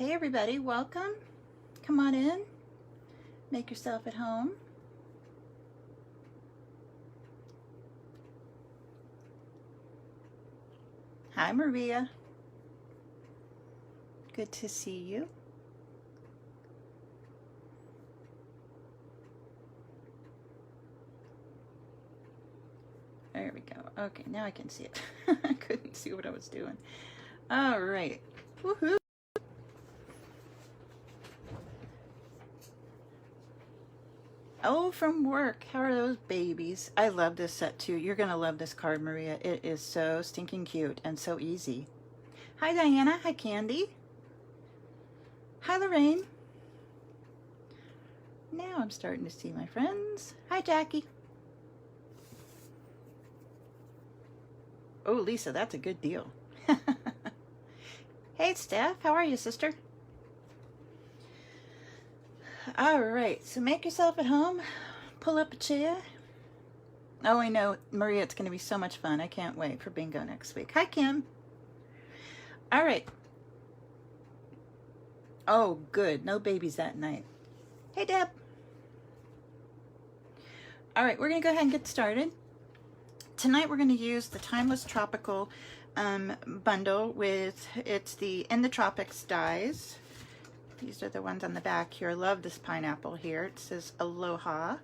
Hey everybody, welcome. Come on in. Make yourself at home. Hi Maria. Good to see you. There we go. Okay, now I can see it. I couldn't see what I was doing. All right. Woohoo. Oh, from work. How are those babies? I love this set too. You're gonna love this card, Maria. It is so stinking cute and so easy. Hi Diana. Hi Candy. Hi Lorraine. Now I'm starting to see my friends. Hi Jackie. Oh Lisa, that's a good deal. Hey Steph, how are you, sister? All right, so make yourself at home, pull up a chair. Oh, I know, Maria, it's going to be so much fun. I can't wait for bingo next week. Hi, Kim. All right. Oh, good. No babies that night. Hey, Deb. All right, we're going to go ahead and get started. Tonight, we're going to use the Timeless Tropical bundle with, it's the In the Tropics dies. These are the ones on the back here. I love this pineapple here. It says Aloha.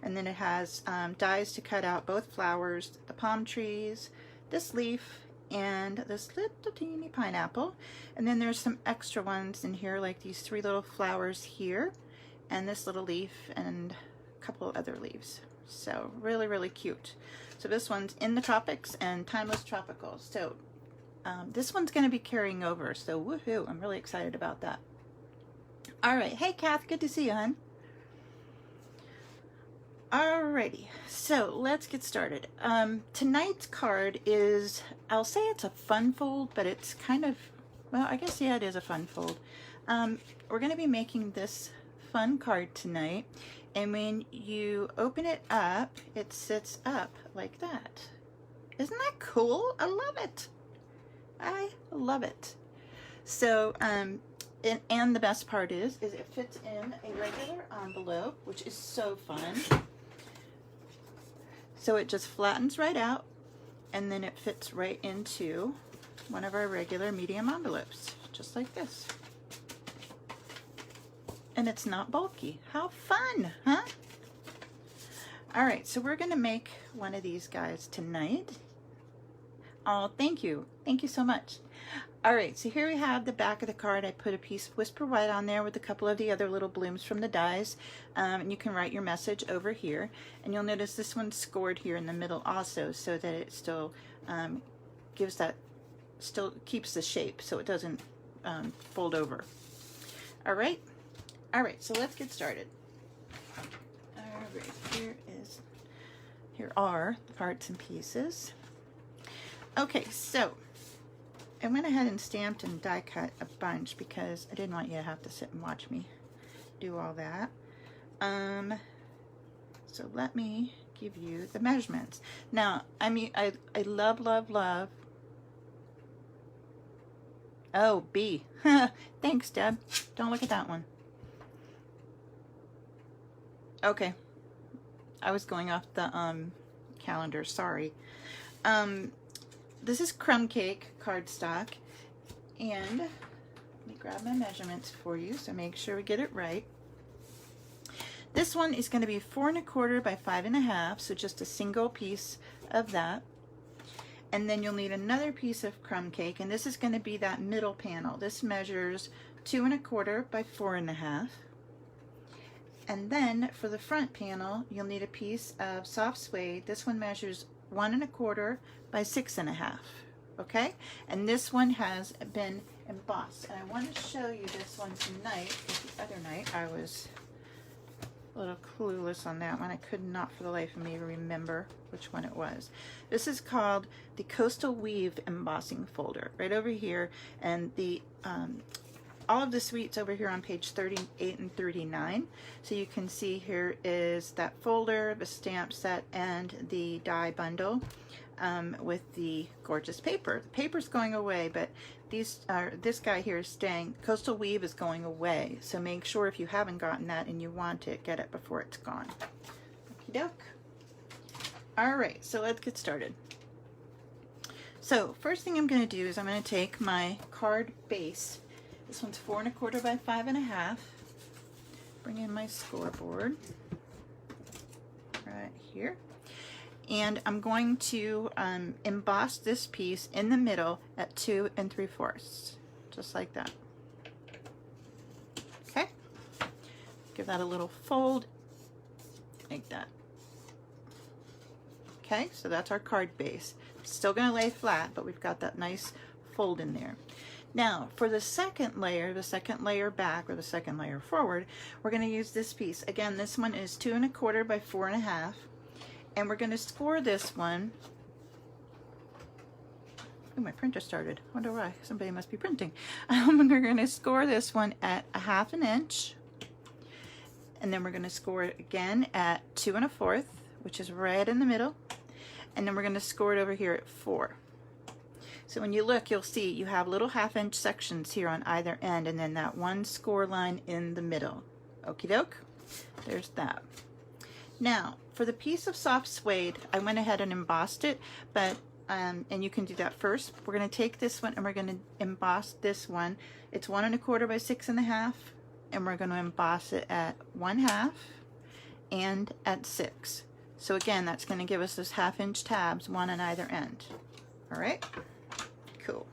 And then it has dies to cut out both flowers, the palm trees, this leaf, and this little teeny pineapple. And then there's some extra ones in here, like these 3 little flowers here, and this little leaf, and a couple other leaves. So really, really cute. So this one's In the Tropics and Timeless Tropical. So this one's going to be carrying over. So woohoo! I'm really excited about that. All right, hey Kath, good to see you, hon. Alrighty, so let's get started. Tonight's card is, I'll say it's a fun fold, but it's kind of, well, I guess, yeah, it is a fun fold. We're going to be making this fun card tonight, and when you open it up, it sits up like that. Isn't that cool? I love it. I love it. So, and the best part is it fits in a regular envelope, which is so fun. So it just flattens right out, and then it fits right into one of our regular medium envelopes, just like this. And it's not bulky. How fun, huh? All right, so we're gonna make one of these guys tonight. Oh, thank you. Thank you so much. All right, so here we have the back of the card. I put a piece of Whisper White on there with a couple of the other little blooms from the dies. And you can write your message over here. And you'll notice this one's scored here in the middle also, so that it still gives that, still keeps the shape so it doesn't fold over. All right, so let's get started. All right, here are the parts and pieces. Okay, so I went ahead and stamped and die cut a bunch because I didn't want you to have to sit and watch me do all that. So let me give you the measurements. Now, I mean, I love, love, love. Oh, B. Thanks, Deb. Don't look at that one. Okay. I was going off the calendar, sorry. This is Crumb Cake cardstock, and let me grab my measurements for you so make sure we get it right. This one is going to be 4 1/4 by 5 1/2, so just a single piece of that. And then you'll need another piece of Crumb Cake, and this is going to be that middle panel. This measures 2 1/4 by 4 1/2. And then for the front panel, you'll need a piece of soft suede. This one measures 1 1/4 by 6 1/2. Okay, and this one has been embossed, and I want to show you this one tonight because the other night I was a little clueless on that one. I could not for the life of me remember which one it was. This is called the Coastal Weave embossing folder right over here, and the all of the suites over here on page 38 and 39. So you can see here is that folder, the stamp set, and the die bundle with the gorgeous paper. The paper's going away, but this guy here is staying. Coastal Weave is going away, so make sure if you haven't gotten that and you want it, get it before it's gone. Okie doke. All right, so let's get started. So first thing I'm going to do is I'm going to take my card base. This one's 4 1/4 by 5 1/2. Bring in my scoreboard right here. And I'm going to emboss this piece in the middle at 2 3/4, just like that. Okay. Give that a little fold, like that. Okay, so that's our card base. Still going to lay flat, but we've got that nice fold in there. Now, for the second layer back, or the second layer forward, we're going to use this piece. Again, this one is 2 1/4 by 4 1/2, and we're going to score this one. Oh, my printer started. I wonder why. Somebody must be printing. We're going to score this one at 1/2 inch, and then we're going to score it again at 2 1/4, which is right in the middle. And then we're going to score it over here at 4. So when you look, you'll see you have little 1/2 inch sections here on either end, and then that one score line in the middle. Okie doke. There's that. Now, for the piece of soft suede, I went ahead and embossed it, but and you can do that first. We're going to take this one and we're going to emboss this one. It's 1 1/4 by 6 1/2, and we're going to emboss it at 1/2 and at 6. So again, that's going to give us those 1/2 inch tabs, one on either end. All right, cool.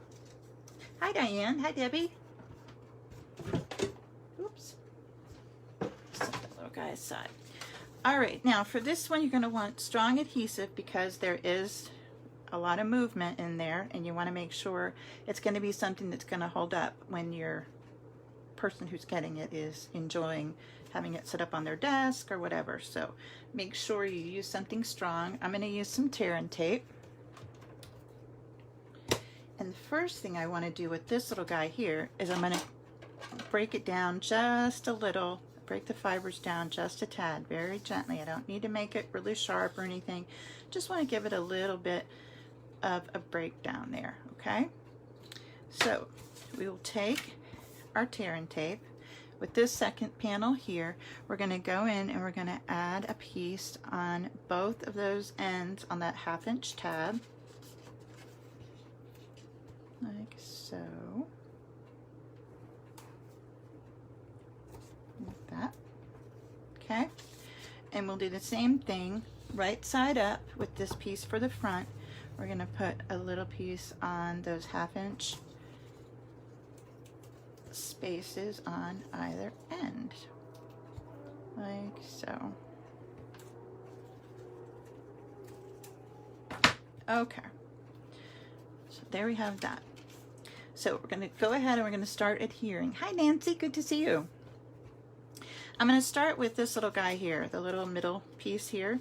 Hi, Diane. Hi, Debbie. Oops. Set that little guy aside. All right, now for this one, you're going to want strong adhesive because there is a lot of movement in there, and you want to make sure it's going to be something that's going to hold up when your person who's getting it is enjoying having it set up on their desk or whatever. So make sure you use something strong. I'm going to use some tear and tape. And the first thing I want to do with this little guy here is I'm going to break it down just a little, break the fibers down just a tad, very gently. I don't need to make it really sharp or anything. Just want to give it a little bit of a breakdown there, okay? So we will take our tear and tape. With this second panel here, we're going to go in and we're going to add a piece on both of those ends on that 1/2 inch tab, like so, like that. Okay, and we'll do the same thing right side up with this piece for the front. We're going to put a little piece on those 1/2 inch spaces on either end, like so. Okay, so there we have that. So we're going to go ahead and we're going to start adhering. Hi, Nancy, good to see you. I'm going to start with this little guy here, the little middle piece here.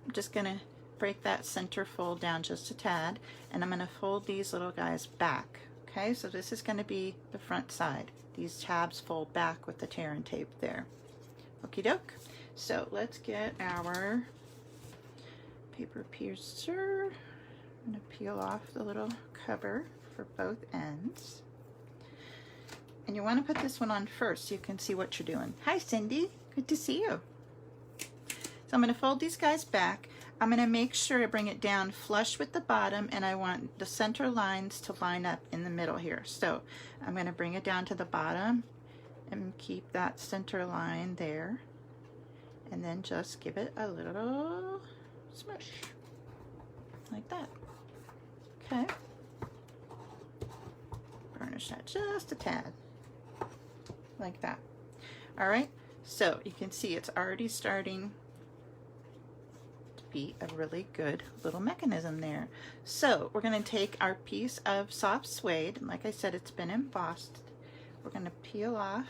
I'm just going to break that center fold down just a tad, and I'm going to fold these little guys back. Okay, so this is going to be the front side. These tabs fold back with the tear and tape there. Okie doke. So let's get our paper piercer. I'm going to peel off the little cover for both ends. And you want to put this one on first so you can see what you're doing. Hi, Cindy. Good to see you. So I'm going to fold these guys back. I'm going to make sure I bring it down flush with the bottom, and I want the center lines to line up in the middle here. So I'm going to bring it down to the bottom and keep that center line there, and then just give it a little smush like that. Okay, burnish that just a tad like that. All right, so you can see it's already starting be a really good little mechanism there. So we're going to take our piece of soft suede, and like I said, it's been embossed. We're going to peel off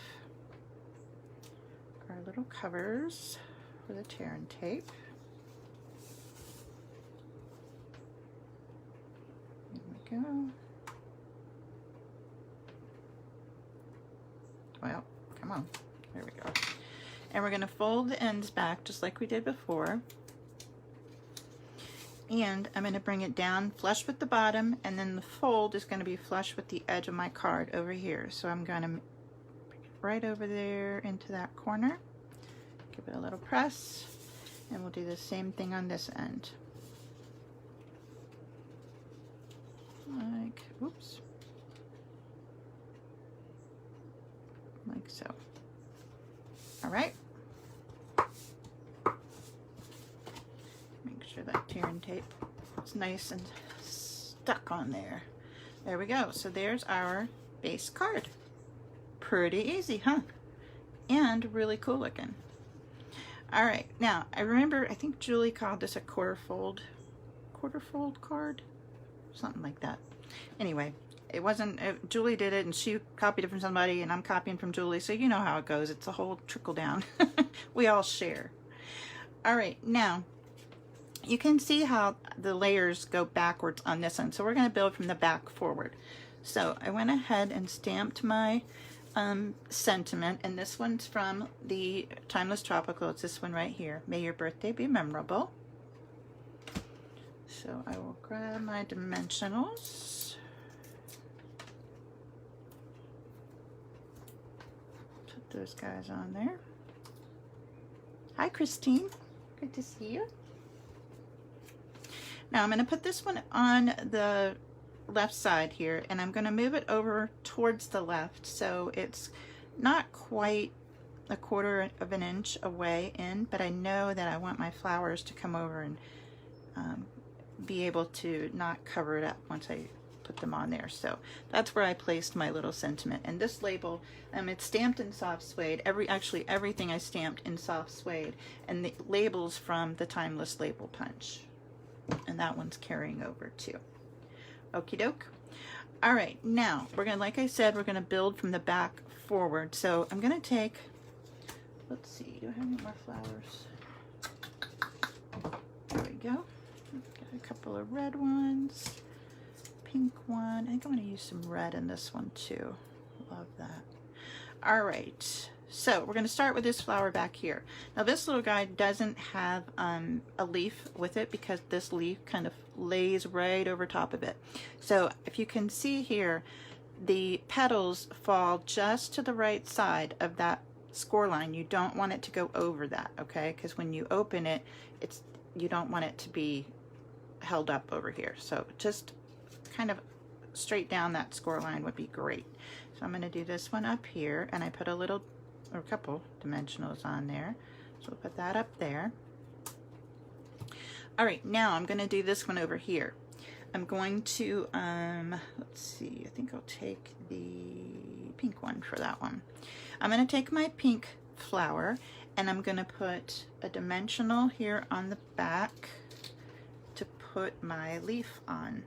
our little covers for the tear and tape. There we go. wrong. There we go. And we're going to fold the ends back just like we did before. And I'm going to bring it down flush with the bottom, and then the fold is going to be flush with the edge of my card over here. So I'm going to bring it right over there into that corner. Give it a little press, and we'll do the same thing on this end. Like, oops. Like so. All right. Make sure that tear and tape is nice and stuck on there. There we go. So there's our base card. Pretty easy, huh? And really cool looking. All right. Now, I remember, I think Julie called this a quarter fold card, something like that. Anyway, it wasn't, Julie did it and she copied it from somebody and I'm copying from Julie. So you know how it goes. It's a whole trickle down. We all share. All right. Now, you can see how the layers go backwards on this one. So we're going to build from the back forward. So I went ahead and stamped my sentiment, and this one's from the Timeless Tropical. It's this one right here. May your birthday be memorable. So I will grab my dimensionals. Put those guys on there. Hi, Christine. Good to see you. Now I'm going to put this one on the left side here, and I'm going to move it over towards the left so it's not quite a quarter of an inch away in, but I know that I want my flowers to come over and be able to not cover it up once I put them on there. So that's where I placed my little sentiment. And this label, it's stamped in soft suede. Actually everything I stamped in soft suede, and the label's from the Timeless Label Punch, and that one's carrying over too. Okie doke. All right, now we're gonna, like I said, we're gonna build from the back forward. So I'm gonna take, let's see, do I have any more flowers? There we go. Got a couple of red ones, pink one. I think I'm gonna use some red in this one too. Love that. All right, so we're gonna start with this flower back here. Now this little guy doesn't have a leaf with it because this leaf kind of lays right over top of it. So if you can see here, the petals fall just to the right side of that score line. You don't want it to go over that, okay? Because when you open it, you don't want it to be held up over here. So just kind of straight down that score line would be great. So I'm going to do this one up here, and I put a couple dimensionals on there. So we'll put that up there. All right, now I'm going to do this one over here. I'm going to, let's see, I think I'll take the pink one for that one. I'm going to take my pink flower, and I'm going to put a dimensional here on the back to put my leaf on.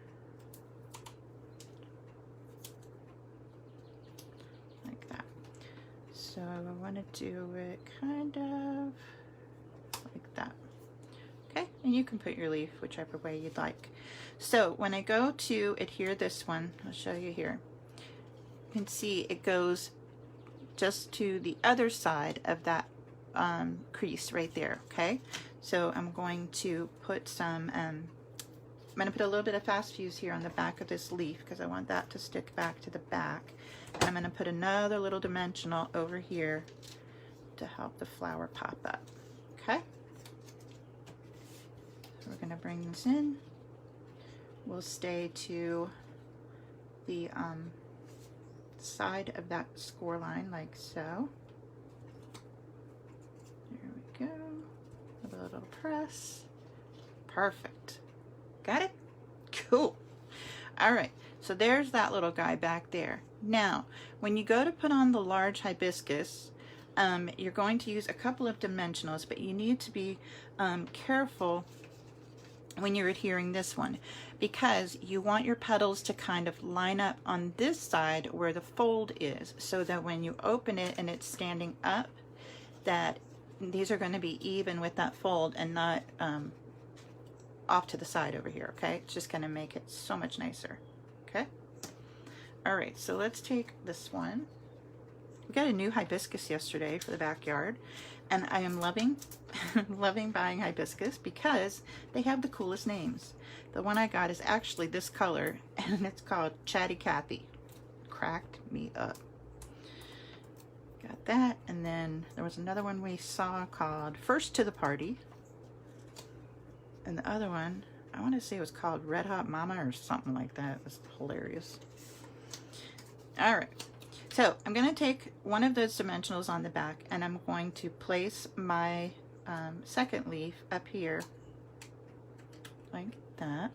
Like that. So I want to do it kind of like that. Okay, and you can put your leaf whichever way you'd like. So when I go to adhere this one, I'll show you here. You can see it goes just to the other side of that crease right there, okay? So I'm going to put some, I'm going to put a little bit of fast fuse here on the back of this leaf because I want that to stick back to the back. And I'm going to put another little dimensional over here to help the flower pop up, okay? So we're going to bring this in. We'll stay to the side of that score line like so. There we go. With a little press. Perfect. Got it? Cool. All right. So there's that little guy back there. Now, when you go to put on the large hibiscus, you're going to use a couple of dimensionals, but you need to be careful when you're adhering this one, because you want your petals to kind of line up on this side where the fold is, so that when you open it and it's standing up, that these are going to be even with that fold and not off to the side over here, okay? It's just going to make it so much nicer, okay? All right, so let's take this one, We got a new hibiscus yesterday for the backyard, and I am loving loving buying hibiscus because they have the coolest names. The one I got is actually this color, and it's called Chatty Cathy. Cracked me up. Got that, and then there was another one we saw called First to the Party, and the other one, I want to say it was called Red Hot Mama or something like that. It was hilarious. All right, so I'm going to take one of those dimensionals on the back, and I'm going to place my second leaf up here like that,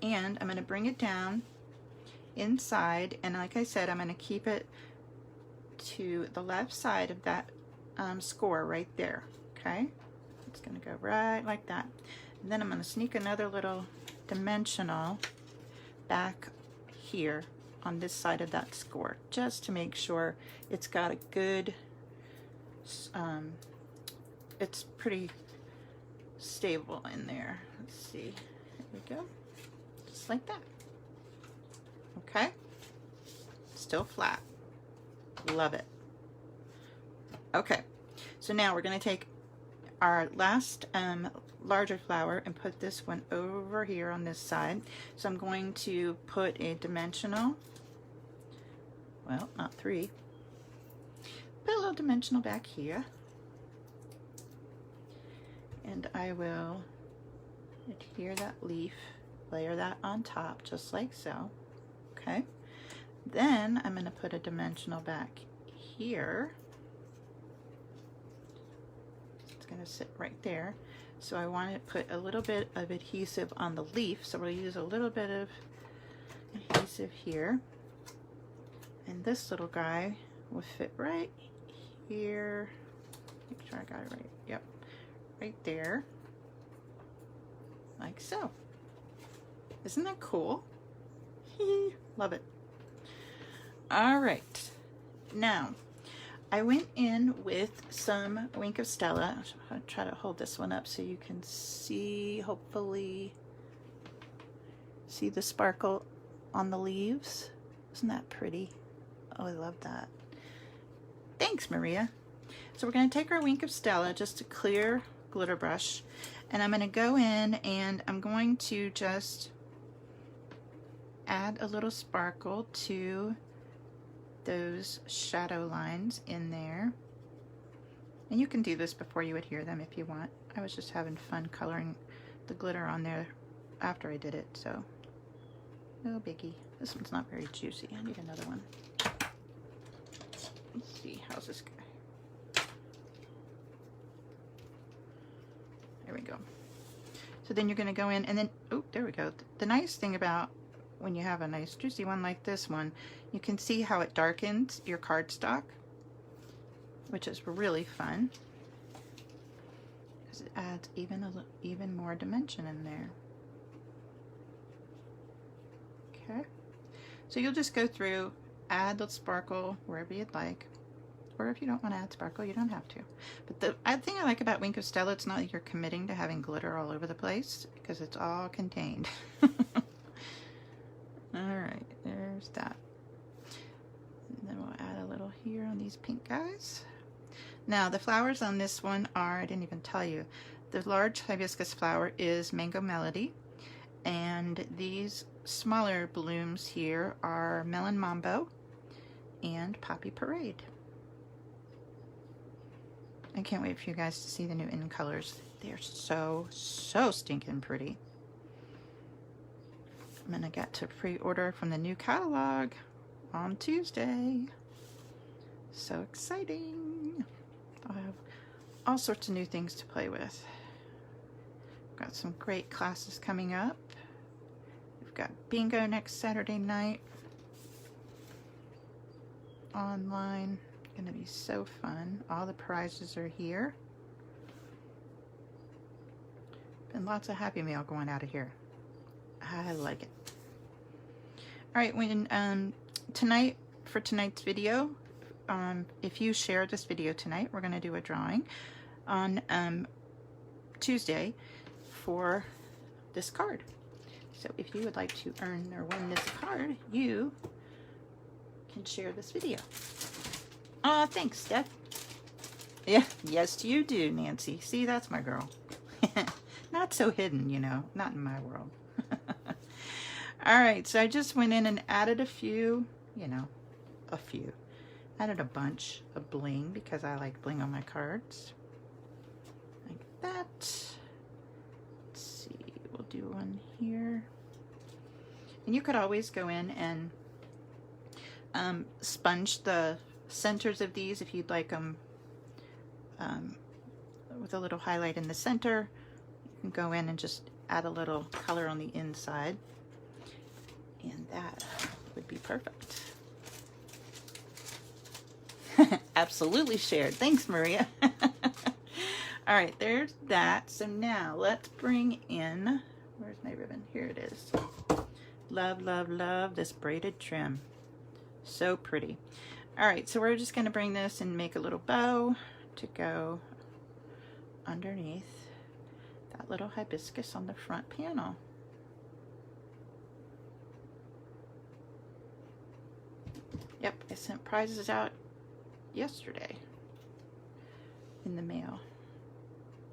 and I'm going to bring it down inside, and like I said, I'm going to keep it to the left side of that score right there. Okay, it's going to go right like that, and then I'm going to sneak another little dimensional back here on this side of that score, just to make sure it's got a good it's pretty stable in there. Let's see, here we go, just like that. Okay, still flat. Love it. Okay, so now we're going to take our last larger flower and put this one over here on this side. So I'm going to put a dimensional, well, not 3, put a little dimensional back here, and I will adhere that leaf, layer that on top just like so. Okay, then I'm going to put a dimensional back here. It's going to sit right there. So I want to put a little bit of adhesive on the leaf, so we'll use a little bit of adhesive here, and this little guy will fit right here. Make sure I got it right. Yep, right there, like so. Isn't that cool? Love it. All right, now I went in with some Wink of Stella. I'll try to hold this one up so you can see, hopefully see the sparkle on the leaves. Isn't that pretty? Oh, I love that. Thanks, Maria. So we're going to take our Wink of Stella, just a clear glitter brush, and I'm going to go in and I'm going to just add a little sparkle to those shadow lines in there. And you can do this before you adhere them if you want. I was just having fun coloring the glitter on there after I did it, so no biggie. This one's not very juicy. I need another one. Let's see, how's this guy? There we go. So then you're going to go in and then, oh, there we go. The nice thing about when you have a nice juicy one like this one, you can see how it darkens your cardstock, which is really fun because it adds even more dimension in there. Okay, so you'll just go through, add the sparkle wherever you'd like, or if you don't want to add sparkle, you don't have to. But the thing I like about Wink of Stella, it's not like you're committing to having glitter all over the place because it's all contained. Alright, there's that. And then we'll add a little here on these pink guys. Now the flowers on this one are, I didn't even tell you, the large hibiscus flower is Mango Melody, and these smaller blooms here are Melon Mambo and Poppy Parade. I can't wait for you guys to see the new in colors. They're so stinking pretty. I'm gonna get to pre-order from the new catalog on Tuesday. So exciting. I'll have all sorts of new things to play with. Got some great classes coming up. We've got bingo next Saturday night. Online. Gonna be so fun. All the prizes are here. And lots of Happy Meal going out of here. I like it. All right, when tonight, for tonight's video, if you share this video tonight, we're going to do a drawing on Tuesday for this card. So if you would like to earn or win this card, you and share this video. Aw, thanks, Steph. Yeah, yes you do, Nancy. See, that's my girl. Not so hidden, you know, not in my world. All right, so I just went in and added a few, you know, a few. Added a bunch of bling because I like bling on my cards. Like that. Let's see, we'll do one here. And you could always go in and sponge the centers of these if you'd like them with a little highlight in the center. You can go in and just add a little color on the inside, and that would be perfect. Absolutely shared. Thanks, Maria. All right, there's that. So now let's bring in, where's my ribbon? Here it is. Love, love, love this braided trim. So pretty. All right, so we're just going to bring this and make a little bow to go underneath that little hibiscus on the front panel. Yep, I sent prizes out yesterday in the mail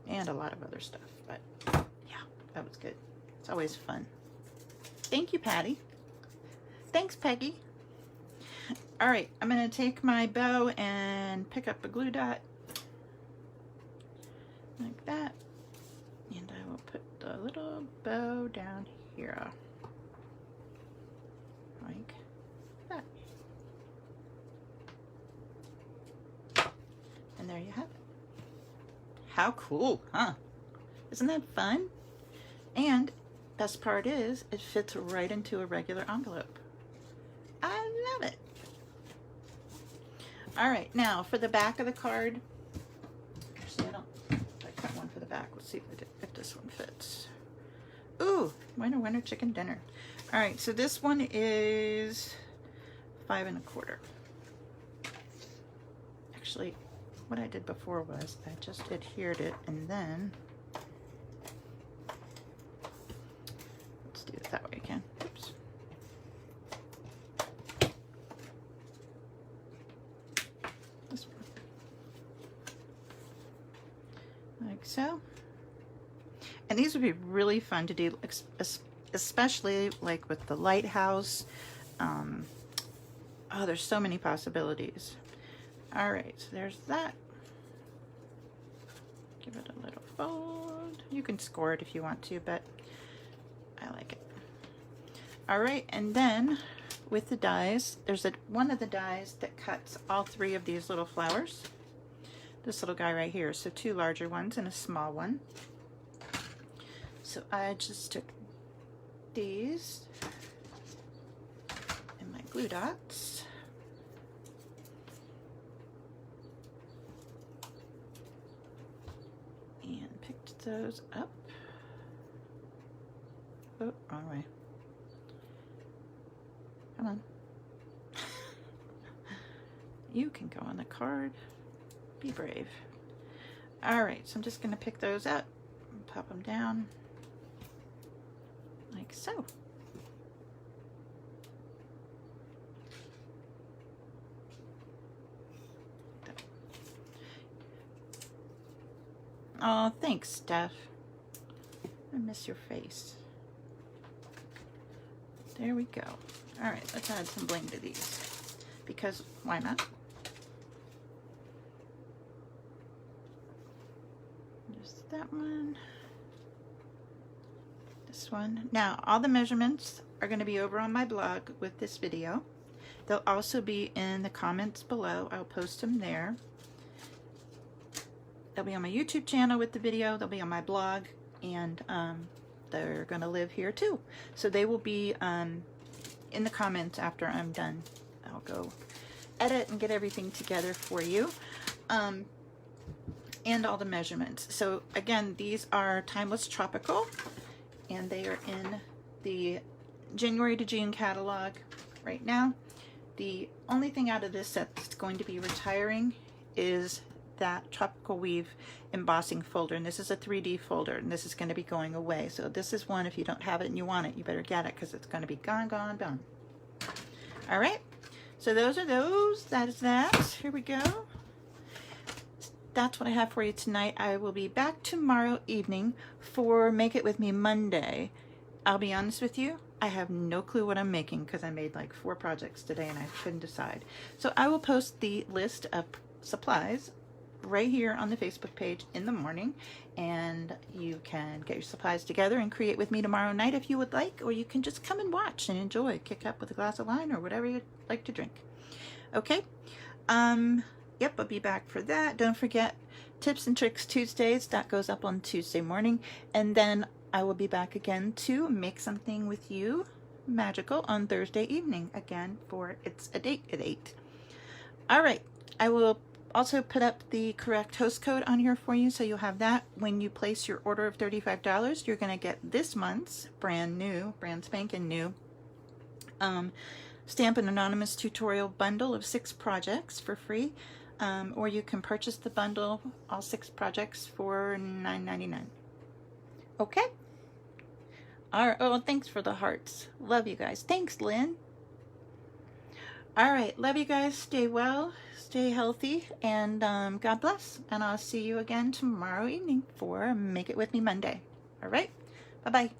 and a lot of other stuff, but yeah, that was good. It's always fun. Thank you, Patty. Thanks, Peggy. All right, I'm going to take my bow and pick up a glue dot like that, and I will put the little bow down here like that. And there you have it. How cool, huh? Isn't that fun? And best part is it fits right into a regular envelope. I love it. All right, now for the back of the card. Actually, I cut one for the back. Let's see if this one fits. Ooh, winner, chicken dinner. All right, so this one is 5 1/4. Actually, what I did before was I just adhered it, and then let's do it that way again. Oops. This one. Like so. And these would be really fun to do, especially like with the lighthouse. Oh, there's so many possibilities. All right, so there's that. Give it a little fold. You can score it if you want to, but I like it. All right, and then with the dies, there's one of the dies that cuts all 3 of these little flowers. This little guy right here, so 2 larger ones and a small one. So I just took these and my glue dots. And picked those up. Oh, wrong way. Come on. You can go on the card. Be brave. All right, so I'm just going to pick those up and pop them down like so. Oh, thanks, Steph. I miss your face. There we go. All right, let's add some bling to these, because why not? Just that one. This one. Now, all the measurements are going to be over on my blog with this video. They'll also be in the comments below. I'll post them there. They'll be on my YouTube channel with the video. They'll be on my blog, and they're going to live here too. So they will be in the comments after I'm done. I'll go edit and get everything together for you, and all the measurements. So again, these are Timeless Tropical, and they are in the January to June catalog right now. The only thing out of this set that's going to be retiring is that Tropical Weave embossing folder, and this is a 3D folder, and this is going to be going away. So this is one, if you don't have it and you want it, you better get it, because it's going to be gone. All right, So those are those. That is that. Here we go. That's what I have for you tonight. I will be back tomorrow evening for Make It With Me Monday. I'll be honest with you, I have no clue what I'm making because I made like 4 projects today and I couldn't decide. So I will post the list of supplies right here on the Facebook page in the morning, and you can get your supplies together and create with me tomorrow night if you would like, or you can just come and watch and enjoy, kick up with a glass of wine or whatever you'd like to drink. Okay, yep, I'll be back for that. Don't forget Tips and Tricks Tuesdays, that goes up on Tuesday morning, and then I will be back again to make something with you magical on Thursday evening again for It's a Date at 8. All right, I will also put up the correct host code on here for you, so you'll have that when you place your order of $35. You're going to get this month's brand spanking new Stampin' Anonymous tutorial bundle of 6 projects for free, or you can purchase the bundle, all 6 projects, for $9.99. Okay? All right. Oh, thanks for the hearts. Love you guys. Thanks, Lynn. All right, love you guys. Stay well, stay healthy, and God bless. And I'll see you again tomorrow evening for Make It With Me Monday. All right, bye-bye.